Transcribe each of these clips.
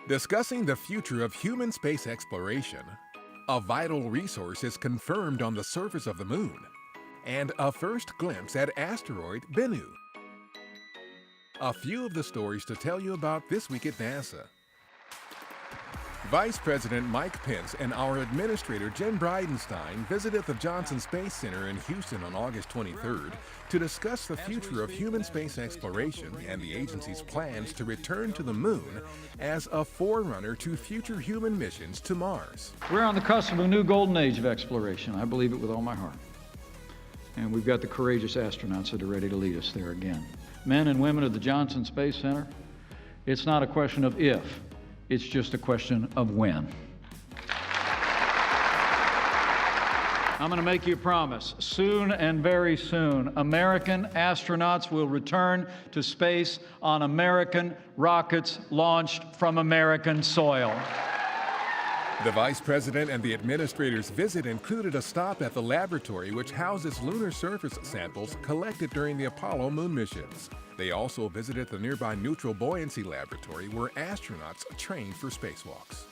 Discussing the future of human space exploration, a vital resource is confirmed on the surface of the moon, and a first glimpse at asteroid Bennu. A few of the stories to tell you about this week at NASA. Vice President Mike Pence and our Administrator Jim Bridenstine visited the Johnson Space Center in Houston on August 23rd to discuss the future of human space exploration and the agency's plans to return to the moon as a forerunner to future human missions to Mars. We're on the cusp of a new golden age of exploration. I believe it with all my heart. And we've got the courageous astronauts that are ready to lead us there again. Men and women of the Johnson Space Center, it's not a question of if, it's just a question of when. I'm going to make you a promise. Soon and very soon, American astronauts will return to space on American rockets launched from American soil. The Vice President and the Administrator's visit included a stop at the laboratory which houses lunar surface samples collected during the Apollo moon missions. They also visited the nearby Neutral Buoyancy Laboratory where astronauts train for spacewalks.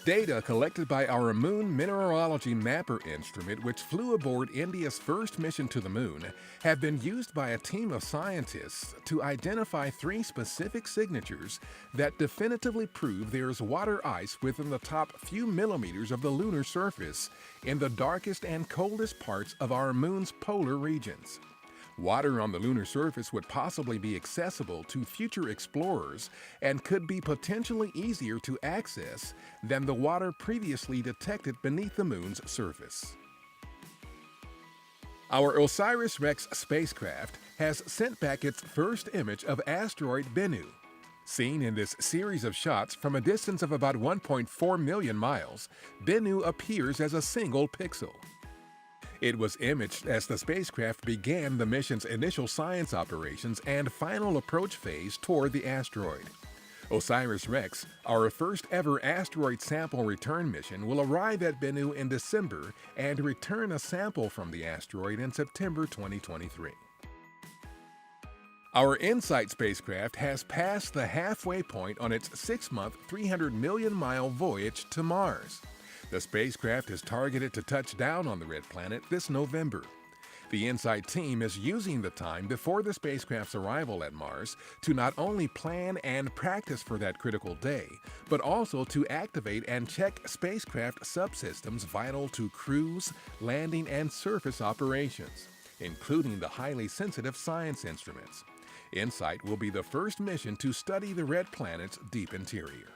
Data collected by our Moon Mineralogy Mapper instrument, which flew aboard India's first mission to the moon, have been used by a team of scientists to identify 3 specific signatures that definitively prove there's water ice within the top few millimeters of the lunar surface in the darkest and coldest parts of our moon's polar regions. Water on the lunar surface would possibly be accessible to future explorers and could be potentially easier to access than the water previously detected beneath the moon's surface. Our OSIRIS-REx spacecraft has sent back its first image of asteroid Bennu. Seen in this series of shots from a distance of about 1.4 million miles, Bennu appears as a single pixel. It was imaged as the spacecraft began the mission's initial science operations and final approach phase toward the asteroid. OSIRIS-REx, our first ever asteroid sample return mission, will arrive at Bennu in December and return a sample from the asteroid in September 2023. Our InSight spacecraft has passed the halfway point on its 6-month, 300 million mile voyage to Mars. The spacecraft is targeted to touch down on the red planet this November. The InSight team is using the time before the spacecraft's arrival at Mars to not only plan and practice for that critical day, but also to activate and check spacecraft subsystems vital to cruise, landing, and surface operations, including the highly sensitive science instruments. InSight will be the first mission to study the red planet's deep interior.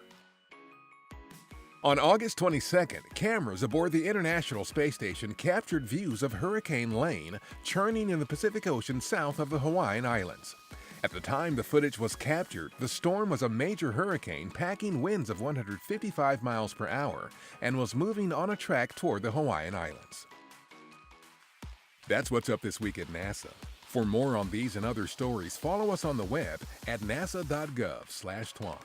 On August 22nd, cameras aboard the International Space Station captured views of Hurricane Lane churning in the Pacific Ocean south of the Hawaiian Islands. At the time the footage was captured, the storm was a major hurricane packing winds of 155 miles per hour and was moving on a track toward the Hawaiian Islands. That's what's up this week at NASA. For more on these and other stories, follow us on the web at nasa.gov/twan.